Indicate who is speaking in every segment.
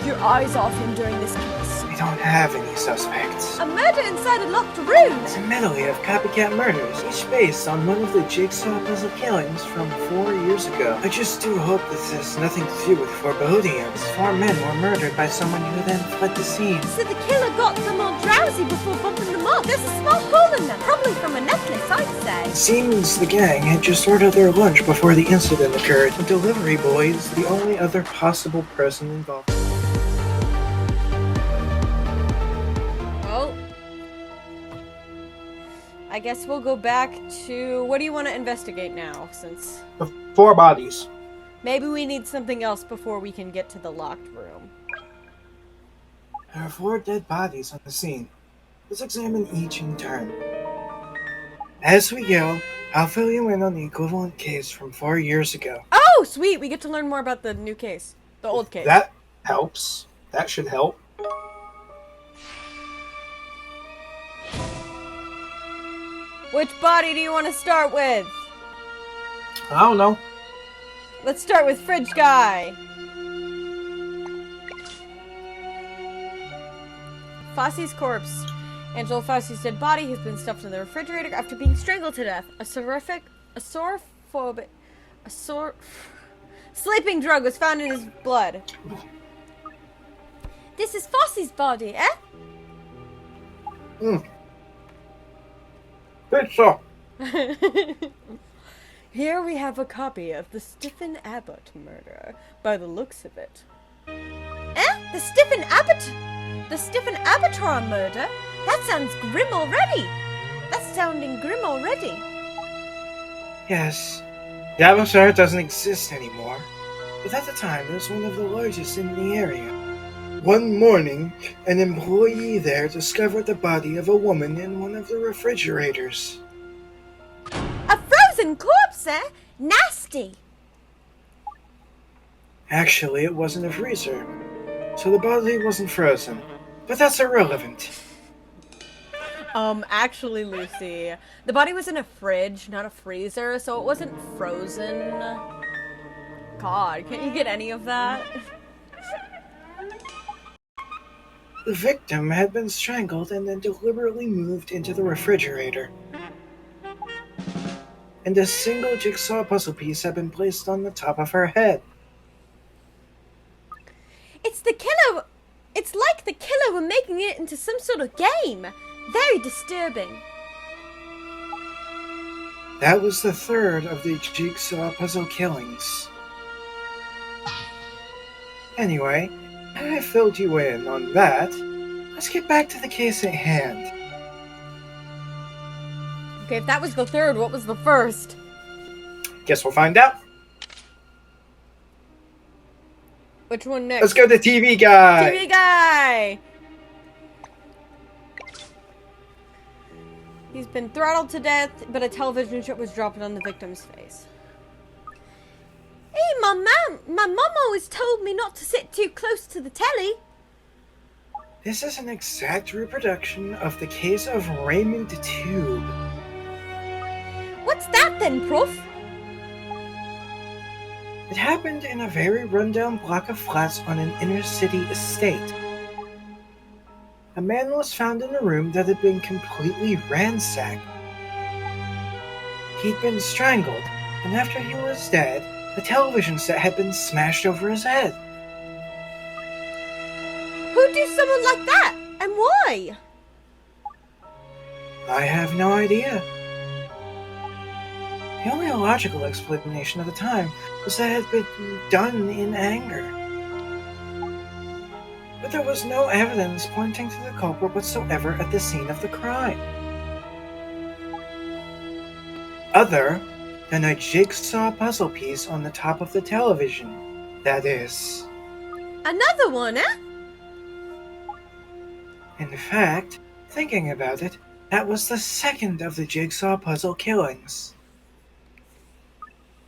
Speaker 1: your eyes off him during this case.
Speaker 2: We don't have any suspects.
Speaker 1: A murder inside a locked room!
Speaker 2: It's a medley of copycat murders, each based on one of the Jigsaw Puzzle Killings from 4 years ago. I just do hope this has nothing to do with forebodiums. 4 men were murdered by someone who then fled the scene.
Speaker 1: So the killer got them all drowsy before bumping them off. There's a small hole in them, probably from a necklace, I'd say.
Speaker 2: It seems the gang had just ordered their lunch before the incident occurred. The delivery boy is the only other possible person involved.
Speaker 1: Well, I guess we'll go back to... What do you want to investigate now, since...
Speaker 2: The 4 bodies.
Speaker 1: Maybe we need something else before we can get to the locked room.
Speaker 2: There are 4 dead bodies on the scene. Let's examine each in turn. As we go, I'll fill you in on the equivalent case from 4 years ago.
Speaker 1: Oh, sweet! We get to learn more about the new case. The old case.
Speaker 2: That helps. That should help.
Speaker 1: Which body do you want to start with?
Speaker 2: I don't know.
Speaker 1: Let's start with Fridge Guy. Fosse's corpse. Angela Fosse's dead body has been stuffed in the refrigerator after being strangled to death. A sleeping drug was found in his blood. This is Fosse's body, eh?
Speaker 2: Pizza!
Speaker 1: Here we have a copy of the Stephen Abbott murder, by the looks of it. Eh? The Stephen Abbott? The Stephen Abbott murder? That sounds grim already. That's sounding grim already.
Speaker 2: Yes. The atmosphere doesn't exist anymore, but at the time it was one of the largest in the area. One morning, an employee there discovered the body of a woman in one of the refrigerators.
Speaker 1: A frozen corpse, eh? Nasty.
Speaker 2: Actually, it wasn't a freezer, so the body wasn't frozen. But that's irrelevant.
Speaker 1: Actually, Lucy, the body was in a fridge, not a freezer, so it wasn't frozen. God, can't you get any of that?
Speaker 2: The victim had been strangled and then deliberately moved into the refrigerator. And a single jigsaw puzzle piece had been placed on the top of her head.
Speaker 1: It's the killer. It's like the killer were making it into some sort of game. Very disturbing.
Speaker 2: That was the 3rd of the Jigsaw Puzzle Killings. Anyway, I filled you in on that. Let's get back to the case at hand.
Speaker 1: Okay, if that was the 3rd, what was the 1st?
Speaker 2: Guess we'll find out.
Speaker 1: Which one next?
Speaker 2: Let's go to TV Guy!
Speaker 1: TV Guy! He's been throttled to death, but a television set was dropped on the victim's face. Hey, my mom always told me not to sit too close to the telly.
Speaker 2: This is an exact reproduction of the case of Raymond Tube.
Speaker 1: What's that then, Prof?
Speaker 2: It happened in a very rundown block of flats on an inner-city estate. A man was found in a room that had been completely ransacked. He'd been strangled, and after he was dead, the television set had been smashed over his head.
Speaker 1: Who'd do someone like that? And why?
Speaker 2: I have no idea. The only logical explanation at the time was that it had been done in anger. But there was no evidence pointing to the culprit whatsoever at the scene of the crime. Other than a jigsaw puzzle piece on the top of the television, that is.
Speaker 1: Another one, eh?
Speaker 2: In fact, thinking about it, that was the 2nd of the Jigsaw Puzzle Killings.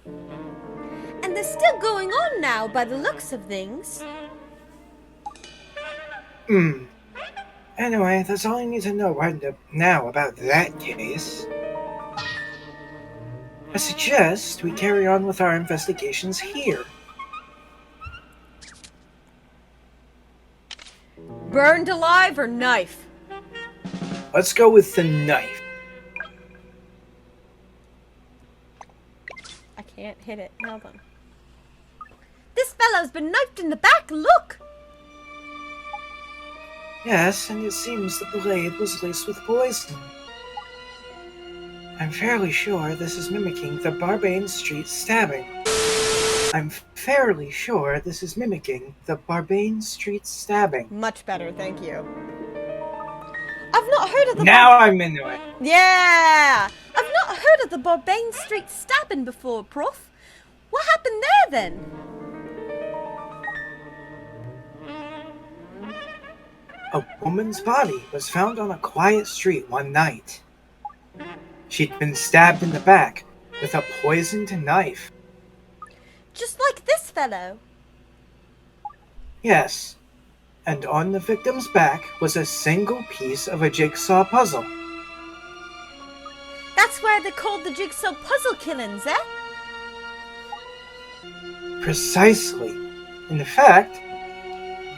Speaker 1: And they're still going on now, by the looks of things.
Speaker 2: Anyway, that's all you need to know right now about that case. I suggest we carry on with our investigations here.
Speaker 1: Burned alive or knife?
Speaker 2: Let's go with the knife.
Speaker 1: I can't hit it. Hold on. This fellow's been knifed in the back, look!
Speaker 2: Yes, and it seems the blade was laced with poison. I'm fairly sure this is mimicking the Barbane Street stabbing.
Speaker 1: Much better, thank you. I've not heard of the
Speaker 2: Now I'm into it.
Speaker 1: Yeah! I've not heard of the Barbane Street stabbing before, Prof. What happened there, then?
Speaker 2: A woman's body was found on a quiet street one night. She'd been stabbed in the back with a poisoned knife.
Speaker 1: Just like this fellow.
Speaker 2: Yes, and on the victim's back was a single piece of a jigsaw puzzle.
Speaker 1: That's why they're called the Jigsaw Puzzle Killings, eh?
Speaker 2: Precisely. In fact,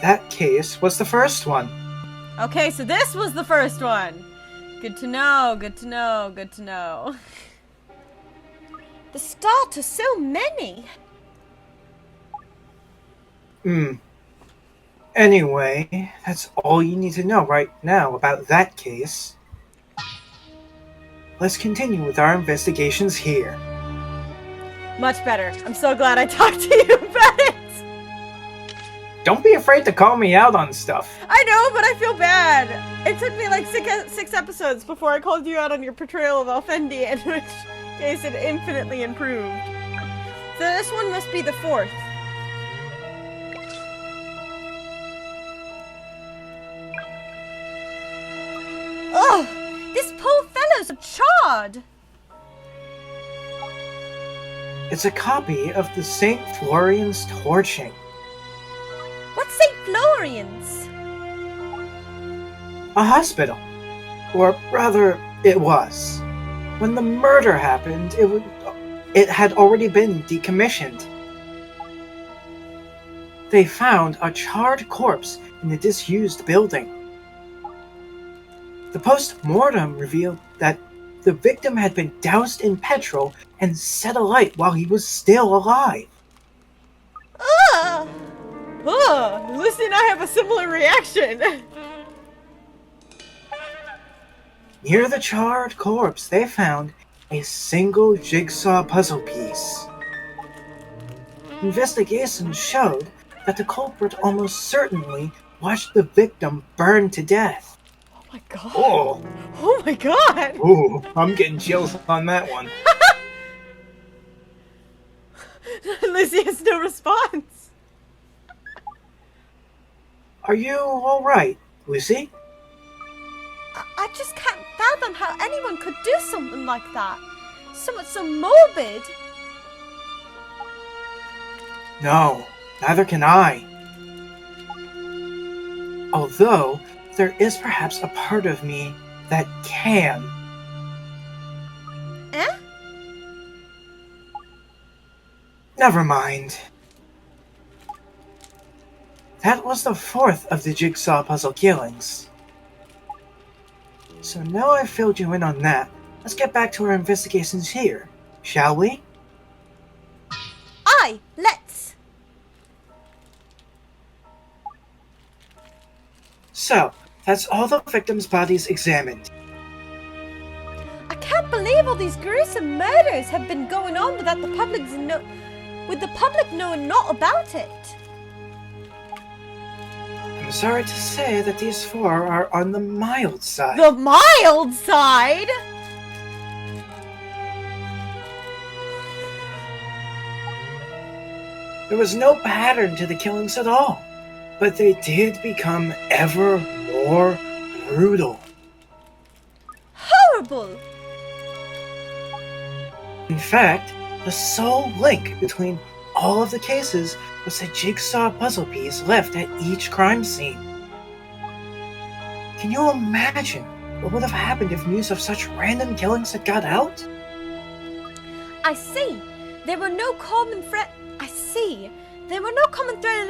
Speaker 2: that case was the first one.
Speaker 1: Okay, so this was the first one. Good to know, good to know, good to know. The start of so many.
Speaker 2: Anyway, that's all you need to know right now about that case. Let's continue with our investigations here.
Speaker 1: Much better. I'm so glad I talked to you about it.
Speaker 2: Don't be afraid to call me out on stuff.
Speaker 1: I know, but I feel bad. It took me like six episodes before I called you out on your portrayal of Alfendi, in which case it infinitely improved. So this one must be the fourth. Ugh! This poor fellow's charred!
Speaker 2: It's a copy of the St. Florian's torching.
Speaker 1: What's St. Florian's?
Speaker 2: A hospital. Or rather, it was. When the murder happened, it had already been decommissioned. They found a charred corpse in a disused building. The post-mortem revealed that the victim had been doused in petrol and set alight while he was still alive.
Speaker 1: Ugh! Ugh! Lucy and I have a similar reaction.
Speaker 2: Near the charred corpse, they found a single jigsaw puzzle piece. Investigations showed that the culprit almost certainly watched the victim burn to death.
Speaker 1: Oh my god.
Speaker 2: Oh,
Speaker 1: Oh my god!
Speaker 2: ooh, I'm getting chills on that one.
Speaker 1: Lucy has no response.
Speaker 2: Are you alright, Lucy?
Speaker 1: I just can't fathom how anyone could do something like that. Something so morbid.
Speaker 2: No, neither can I. Although, there is perhaps a part of me that can.
Speaker 1: Eh?
Speaker 2: Never mind. That was the fourth of the Jigsaw Puzzle Killings. So now I've filled you in on that, let's get back to our investigations here, shall we?
Speaker 1: Aye, let's.
Speaker 2: So, that's all the victims' bodies examined.
Speaker 1: I can't believe all these gruesome murders have been going on without the public knowing not about it.
Speaker 2: I'm sorry to say that these four are on the mild side.
Speaker 1: The mild side?
Speaker 2: There was no pattern to the killings at all, but they did become ever more brutal.
Speaker 1: Horrible!
Speaker 2: In fact, the sole link between all of the cases was a jigsaw puzzle piece left at each crime scene. Can you imagine what would have happened if news of such random killings had got out?
Speaker 1: I see. There were no common thread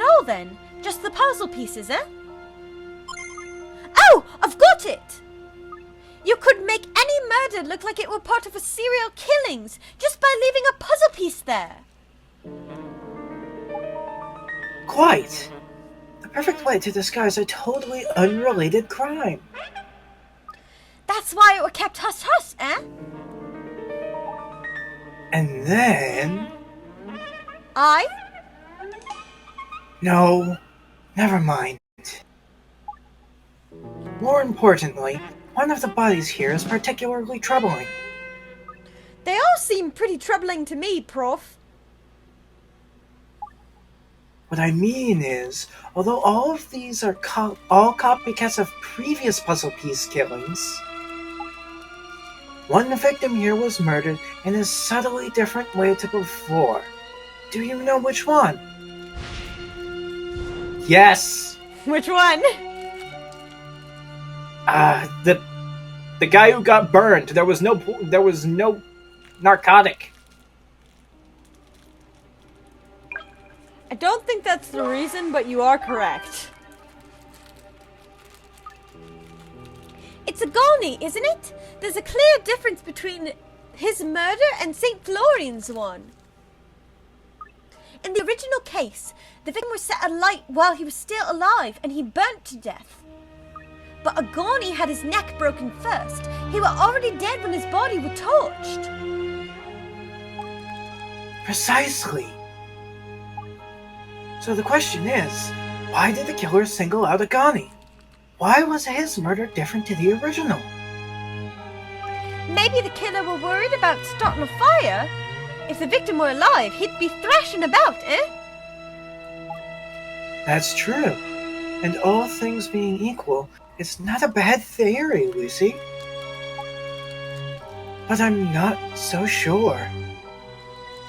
Speaker 1: at all then. Just the puzzle pieces, eh? Oh, I've got it! You could make any murder look like it were part of a serial killings just by leaving a puzzle piece there.
Speaker 2: Quite. The perfect way to disguise a totally unrelated crime.
Speaker 1: That's why it were kept hush-hush, eh?
Speaker 2: And then...
Speaker 1: I?
Speaker 2: No, never mind. More importantly, one of the bodies here is particularly troubling.
Speaker 1: They all seem pretty troubling to me, Prof.
Speaker 2: What I mean is, although all of these are all copycats of previous puzzle piece killings, one victim here was murdered in a subtly different way to before. Do you know which one? Yes!
Speaker 1: Which one?
Speaker 2: The guy who got burned. There was no narcotic.
Speaker 1: I don't think that's the reason, but you are correct. It's a Goni, isn't it? There's a clear difference between his murder and St. Florian's one. In the original case, the victim was set alight while he was still alive and he burnt to death. But Agani had his neck broken first. He were already dead when his body was torched.
Speaker 2: Precisely. So the question is, why did the killer single out Agani? Why was his murder different to the original?
Speaker 1: Maybe the killer were worried about starting a fire. If the victim were alive, he'd be thrashing about, eh?
Speaker 2: That's true. And all things being equal, it's not a bad theory, Lucy. But I'm not so sure.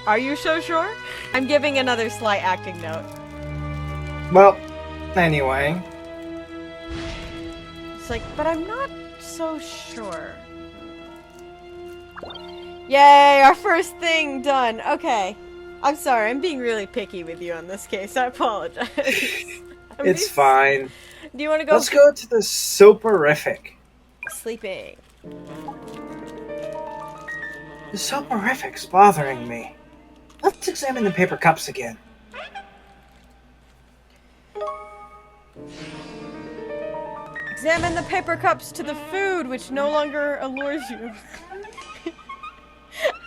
Speaker 1: Are you so sure? I'm giving another slight acting note.
Speaker 2: Well, anyway.
Speaker 1: It's like, but I'm not so sure. Yay, our first thing done. Okay. I'm sorry, I'm being really picky with you on this case. I apologize.
Speaker 2: It's fine.
Speaker 1: Do you want to go?
Speaker 2: Let's go to the soporific.
Speaker 1: Sleeping.
Speaker 2: The soporific's bothering me. Let's examine the paper cups again.
Speaker 1: Examine the paper cups to the food, which no longer allures you.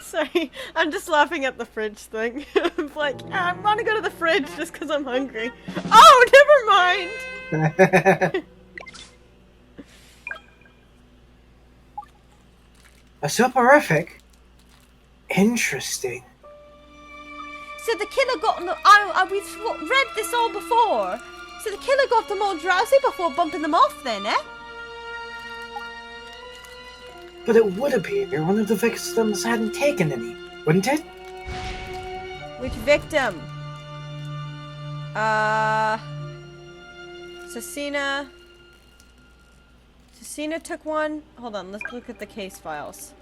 Speaker 1: Sorry, I'm just laughing at the fridge thing. I'm like, I want to go to the fridge just because I'm hungry. Oh, never mind!
Speaker 2: A soporific? Interesting.
Speaker 1: So the killer got them. We've read this all before. So the killer got them all drowsy before bumping them off, then, eh?
Speaker 2: But it would appear one of the victims hadn't taken any, wouldn't it?
Speaker 1: Which victim? Cecina. Cecina took one. Hold on, let's look at the case files.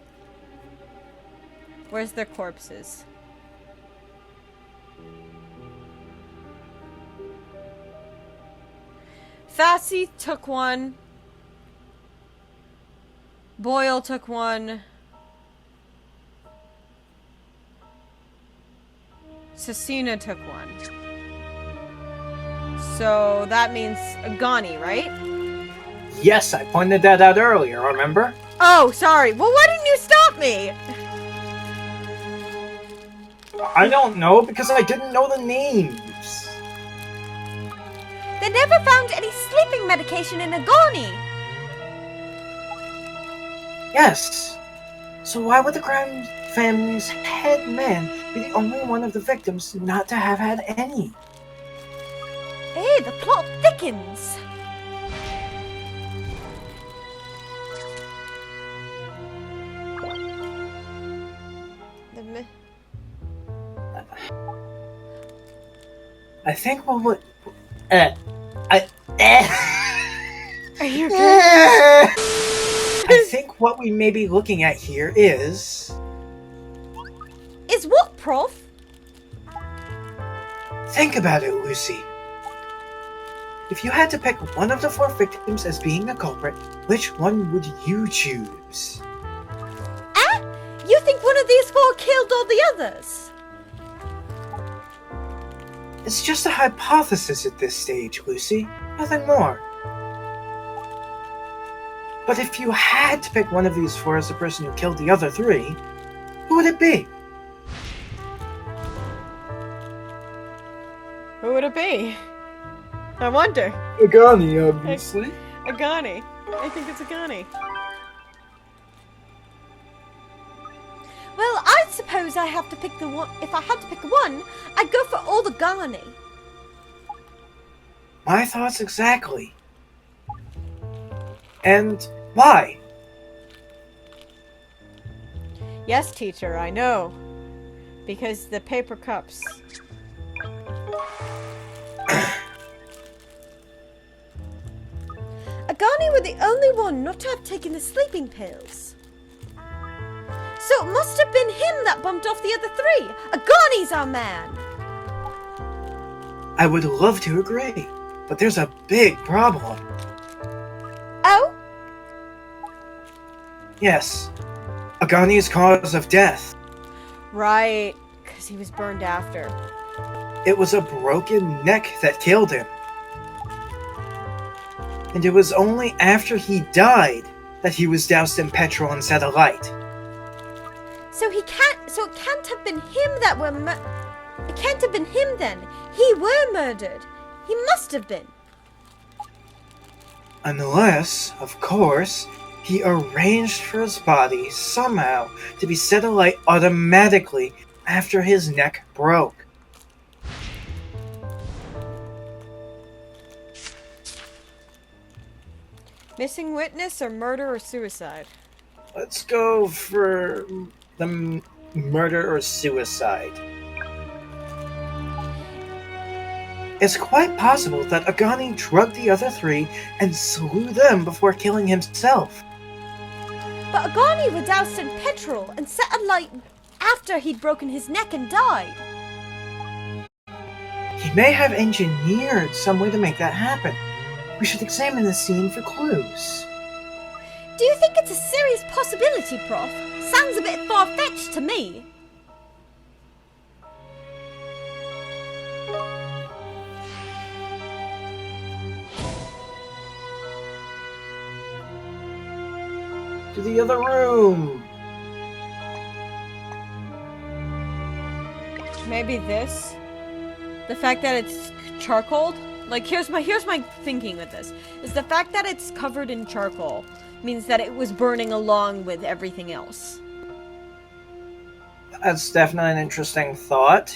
Speaker 1: Where's their corpses? Fassi took one. Boyle took one. Cecina took one. So that means Agani, right?
Speaker 2: Yes, I pointed that out earlier, remember?
Speaker 1: Oh, sorry. Well, why didn't you stop me?
Speaker 2: I don't know, because I didn't know the names.
Speaker 1: They never found any sleeping medication in Agani.
Speaker 2: Yes. So why would the crime family's head man be the only one of the victims not to have had any?
Speaker 1: Hey, the plot thickens.
Speaker 2: I think what would...
Speaker 1: Are you okay?
Speaker 2: I think what we may be looking at here is...
Speaker 1: Is what, Prof?
Speaker 2: Think about it, Lucy. If you had to pick one of the 4 victims as being the culprit, which one would you choose?
Speaker 1: Ah! You think one of these 4 killed all the others?
Speaker 2: It's just a hypothesis at this stage, Lucy. Nothing more. But if you had to pick one of these 4 as the person who killed the other 3, who would it be?
Speaker 1: Who would it be? I wonder.
Speaker 2: Agani, obviously.
Speaker 1: Agani. I think it's Agani. Well, I suppose I have to pick the one. If I had to pick one, I'd go for all the Agani.
Speaker 2: My thoughts exactly. And why?
Speaker 1: Yes, teacher, I know. Because the paper cups. Agani were the only one not to have taken the sleeping pills. So it must have been him that bumped off the other 3. Agani's our man.
Speaker 2: I would love to agree, but there's a big problem.
Speaker 1: Oh?
Speaker 2: Yes, Agani's cause of death.
Speaker 1: Right, because he was burned after.
Speaker 2: It was a broken neck that killed him. And it was only after he died that he was doused in petrol and set alight.
Speaker 1: So it can't have been him that were it can't have been him then. He were murdered. He must have been.
Speaker 2: Unless, of course, he arranged for his body somehow to be set alight automatically after his neck broke.
Speaker 1: Missing witness or murder or suicide?
Speaker 2: Let's go for the murder or suicide. It's quite possible that Agani drugged the other 3 and slew them before killing himself.
Speaker 1: But Agani were doused in petrol and set alight after he'd broken his neck and died.
Speaker 2: He may have engineered some way to make that happen. We should examine the scene for clues.
Speaker 1: Do you think it's a serious possibility, Prof? Sounds a bit far-fetched to me.
Speaker 2: To the other room.
Speaker 1: Maybe this? The fact that it's charcoaled? Like, here's my thinking with this. Is the fact that it's covered in charcoal means that it was burning along with everything else.
Speaker 2: That's definitely an interesting thought.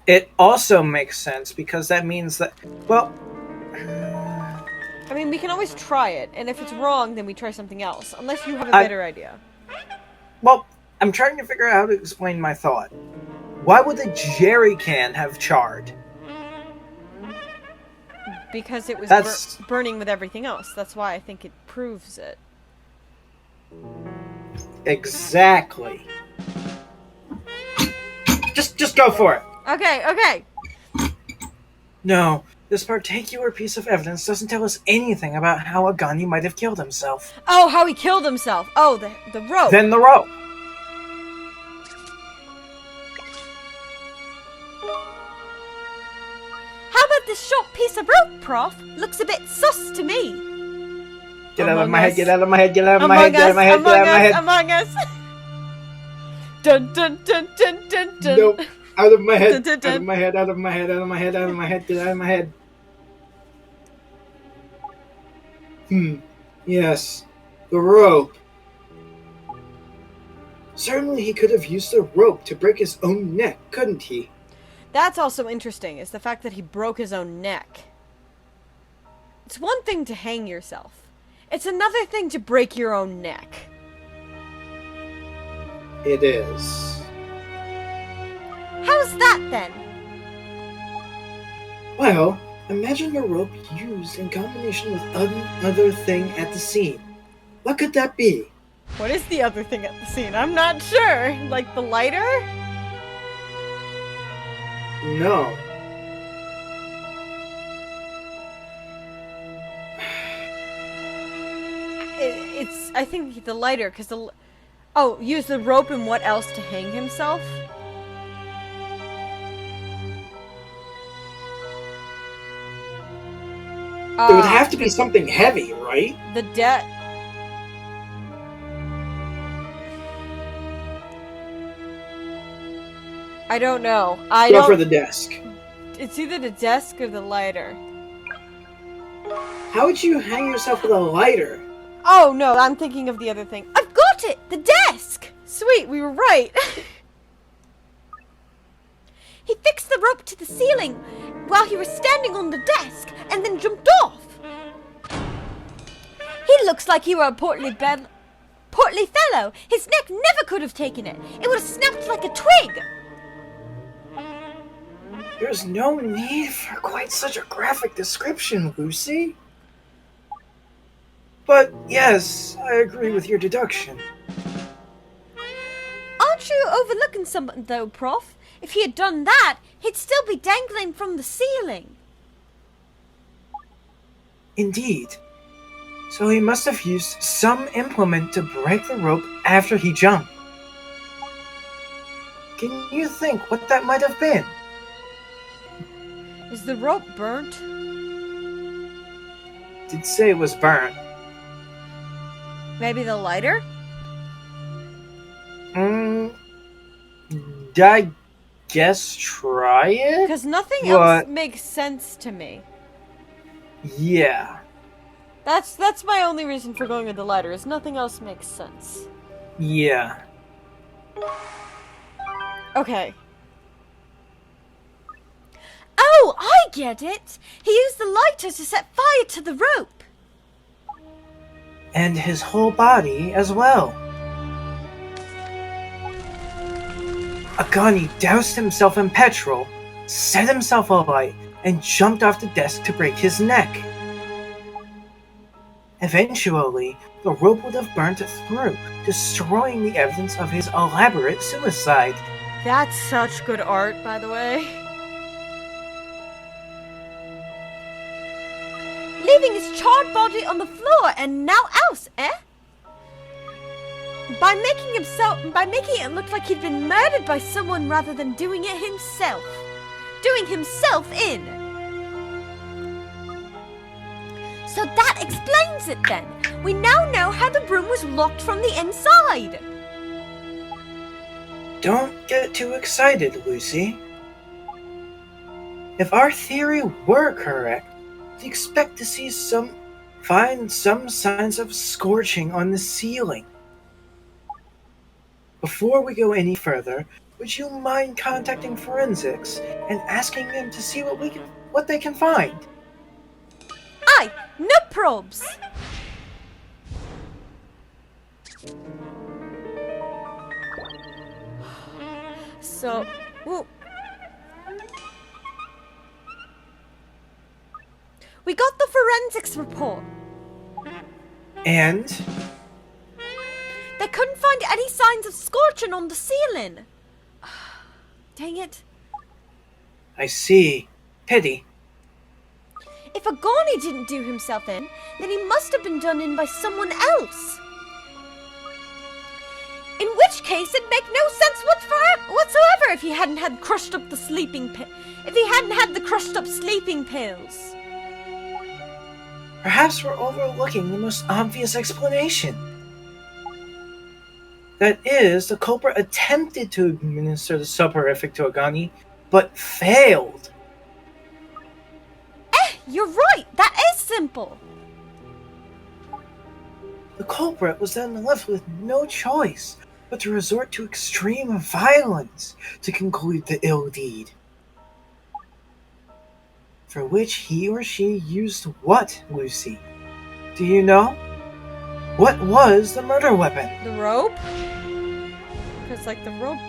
Speaker 2: It also makes sense because that means that, well...
Speaker 1: I mean, we can always try it, and if it's wrong, then we try something else. Unless you have a better idea.
Speaker 2: Well, I'm trying to figure out how to explain my thought. Why would the jerry can have charred?
Speaker 1: Because it was burning with everything else. That's why I think it proves it.
Speaker 2: Exactly. Just go for it.
Speaker 1: Okay.
Speaker 2: No, this particular piece of evidence doesn't tell us anything about how Agani might have killed himself.
Speaker 1: Oh, how he killed himself. Oh, the rope.
Speaker 2: Then the rope.
Speaker 1: How about this short piece of rope, Prof? Looks a bit sus to me.
Speaker 2: Get out of my head, get out of my head, get out of my head, get out of my head, get out of my head.
Speaker 1: Among Us. Dun dun dun dun dun dun.
Speaker 2: Nope. Out of my head,
Speaker 1: Dun, dun, dun.
Speaker 2: out of my head, out of my head, out of my head, out of my head, get out of my head. Yes. The rope. Certainly he could have used the rope to break his own neck, couldn't he?
Speaker 1: That's also interesting, is the fact that he broke his own neck. It's one thing to hang yourself. It's another thing to break your own neck.
Speaker 2: It is.
Speaker 1: How's that, then?
Speaker 2: Well, imagine the rope used in combination with another thing at the scene. What could that be?
Speaker 1: What is the other thing at the scene? I'm not sure. Like the lighter?
Speaker 2: No.
Speaker 1: I think the lighter, because oh, use the rope and what else to hang himself?
Speaker 2: There would have to be something heavy, right?
Speaker 1: The debt. I don't know.
Speaker 2: Go for the desk.
Speaker 1: It's either the desk or the lighter.
Speaker 2: How would you hang yourself with a lighter?
Speaker 1: Oh no, I'm thinking of the other thing. I've got it! The desk! Sweet, we were right. He fixed the rope to the ceiling while he was standing on the desk and then jumped off. He looks like he were a portly fellow. His neck never could have taken it. It would have snapped like a twig.
Speaker 2: There's no need for quite such a graphic description, Lucy. But yes, I agree with your deduction.
Speaker 1: Aren't you overlooking something though, Prof? If he had done that, he'd still be dangling from the ceiling.
Speaker 2: Indeed. So he must have used some implement to break the rope after he jumped. Can you think what that might have been?
Speaker 1: Is the rope burnt?
Speaker 2: Did say it was burnt.
Speaker 1: Maybe the lighter?
Speaker 2: I guess try it?
Speaker 1: Because nothing else makes sense to me.
Speaker 2: Yeah.
Speaker 1: That's my only reason for going with the lighter, is nothing else makes sense.
Speaker 2: Yeah.
Speaker 1: Okay. Oh, I get it! He used the lighter to set fire to the rope.
Speaker 2: And his whole body as well. Agani doused himself in petrol, set himself alight, and jumped off the desk to break his neck. Eventually, the rope would have burnt through, destroying the evidence of his elaborate suicide.
Speaker 1: That's such good art, by the way. Leaving his charred body on the floor, and now else, eh? By making it look like he'd been murdered by someone rather than doing it himself. Doing himself in. So that explains it then. We now know how the room was locked from the inside.
Speaker 2: Don't get too excited, Lucy. If our theory were correct, we'd expect to find some signs of scorching on the ceiling. Before we go any further, would you mind contacting forensics and asking them to see what they can find?
Speaker 1: Aye, no probes. So, whoa. We got the forensics report.
Speaker 2: And?
Speaker 1: They couldn't find any signs of scorching on the ceiling. Dang it.
Speaker 2: I see. Pity.
Speaker 1: If Agani didn't do himself in, then he must have been done in by someone else. In which case, it'd make no sense whatsoever if he hadn't had crushed up the sleeping pills.
Speaker 2: Perhaps we're overlooking the most obvious explanation. That is, the culprit attempted to administer the soporific to Agani, but failed.
Speaker 1: You're right, that is simple.
Speaker 2: The culprit was then left with no choice but to resort to extreme violence to conclude the ill deed. For which he or she used what, Lucy? Do you know? What was the murder weapon?
Speaker 1: The rope? Because, like, the rope...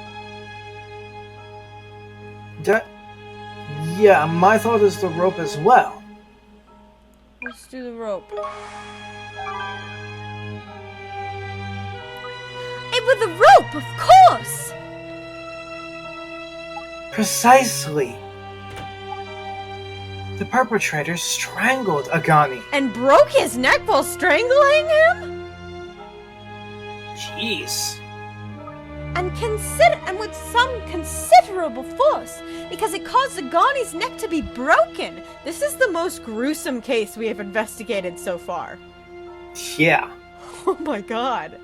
Speaker 2: Yeah, my thought is the rope as well.
Speaker 1: Let's do the rope. It was the rope, of course!
Speaker 2: Precisely. The perpetrator strangled Agani.
Speaker 1: And broke his neck while strangling him?
Speaker 2: Jeez.
Speaker 1: And with some considerable force, because it caused Agani's neck to be broken. This is the most gruesome case we have investigated so far.
Speaker 2: Yeah.
Speaker 1: Oh my god.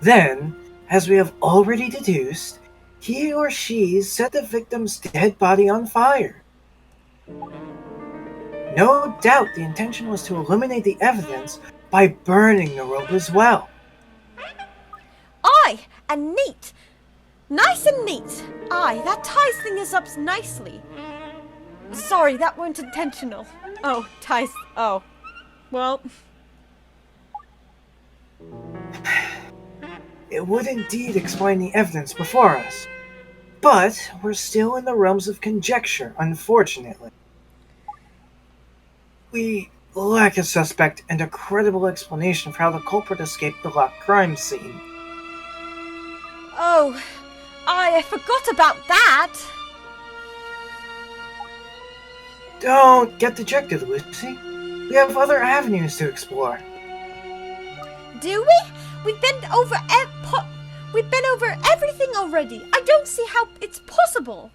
Speaker 2: Then, as we have already deduced, he or she set the victim's dead body on fire. No doubt the intention was to eliminate the evidence by burning the rope as well.
Speaker 1: Aye, and neat. Nice and neat. Aye, that ties things up nicely. Sorry, that weren't intentional. Oh, ties. Oh. Well.
Speaker 2: It would indeed explain the evidence before us. But we're still in the realms of conjecture, unfortunately. We lack a suspect and a credible explanation for how the culprit escaped the locked crime scene.
Speaker 1: Oh, I forgot about that.
Speaker 2: Don't get dejected, Lucy. We have other avenues to explore.
Speaker 1: Do we? We've been over everything already. I don't see how it's possible.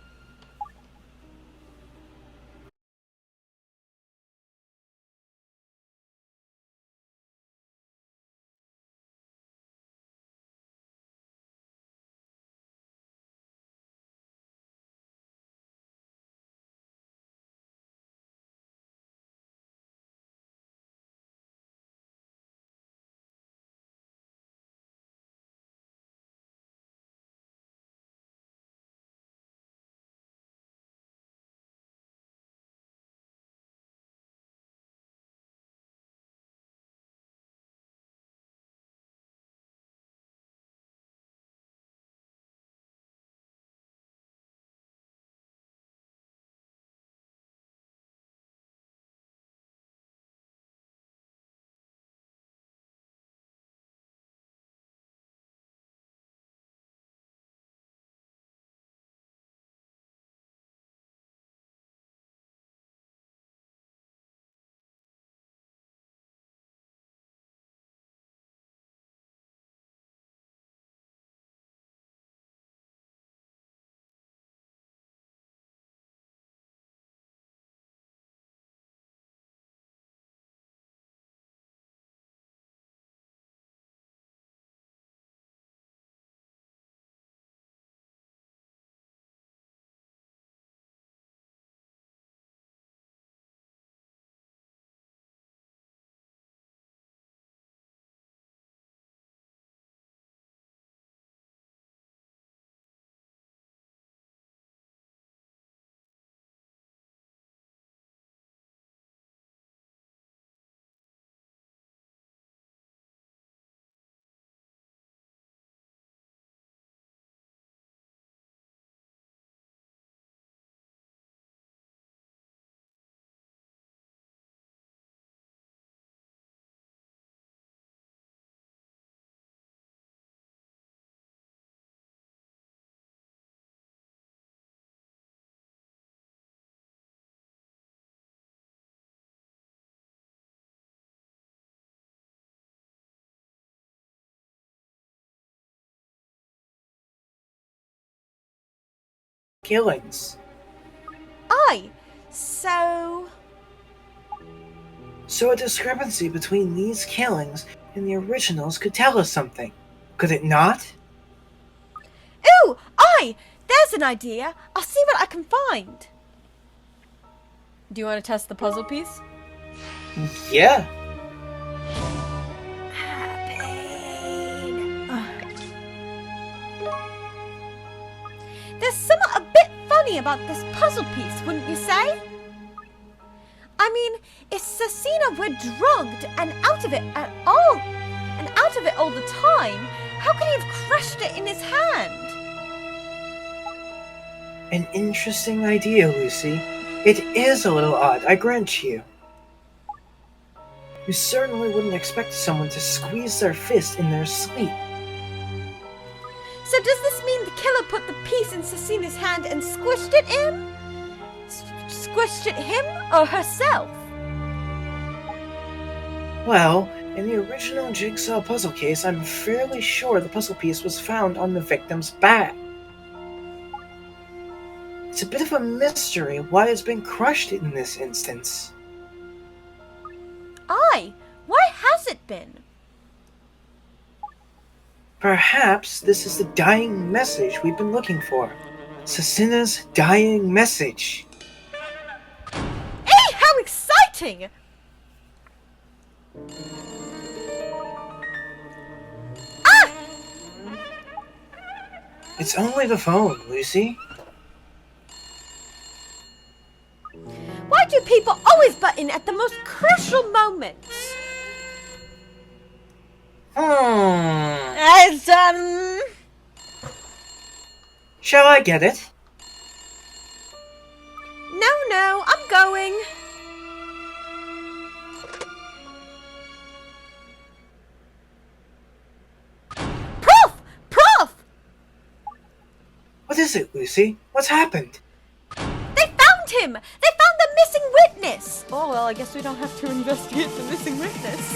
Speaker 2: Killings.
Speaker 1: Aye. So
Speaker 2: So a discrepancy between these killings and the originals could tell us something. Could it not?
Speaker 1: Ooh, aye! There's an idea. I'll see what I can find. Do you want to test the puzzle piece?
Speaker 2: Yeah.
Speaker 1: There's something a bit funny about this puzzle piece, wouldn't you say? I mean, if Cecina were drugged and out of it all the time, how could he have crushed it in his hand?
Speaker 2: An interesting idea, Lucy. It is a little odd, I grant you. You certainly wouldn't expect someone to squeeze their fist in their sleep.
Speaker 1: So does this mean the killer put the piece in Cecina's hand and squished it in? Squished it him or herself?
Speaker 2: Well, in the original Jigsaw puzzle case, I'm fairly sure the puzzle piece was found on the victim's back. It's a bit of a mystery why it's been crushed in this instance.
Speaker 1: Aye, why has it been?
Speaker 2: Perhaps this is the dying message we've been looking for. Sasina's dying message.
Speaker 1: Hey, how exciting! Ah!
Speaker 2: It's only the phone, Lucy.
Speaker 1: Why do people always butt in at the most crucial moments? As,
Speaker 2: Shall I get it?
Speaker 1: No, I'm going. Prof!
Speaker 2: What is it, Lucy? What's happened?
Speaker 1: They found him! They found the missing witness! Oh, well, I guess we don't have to investigate the missing witness.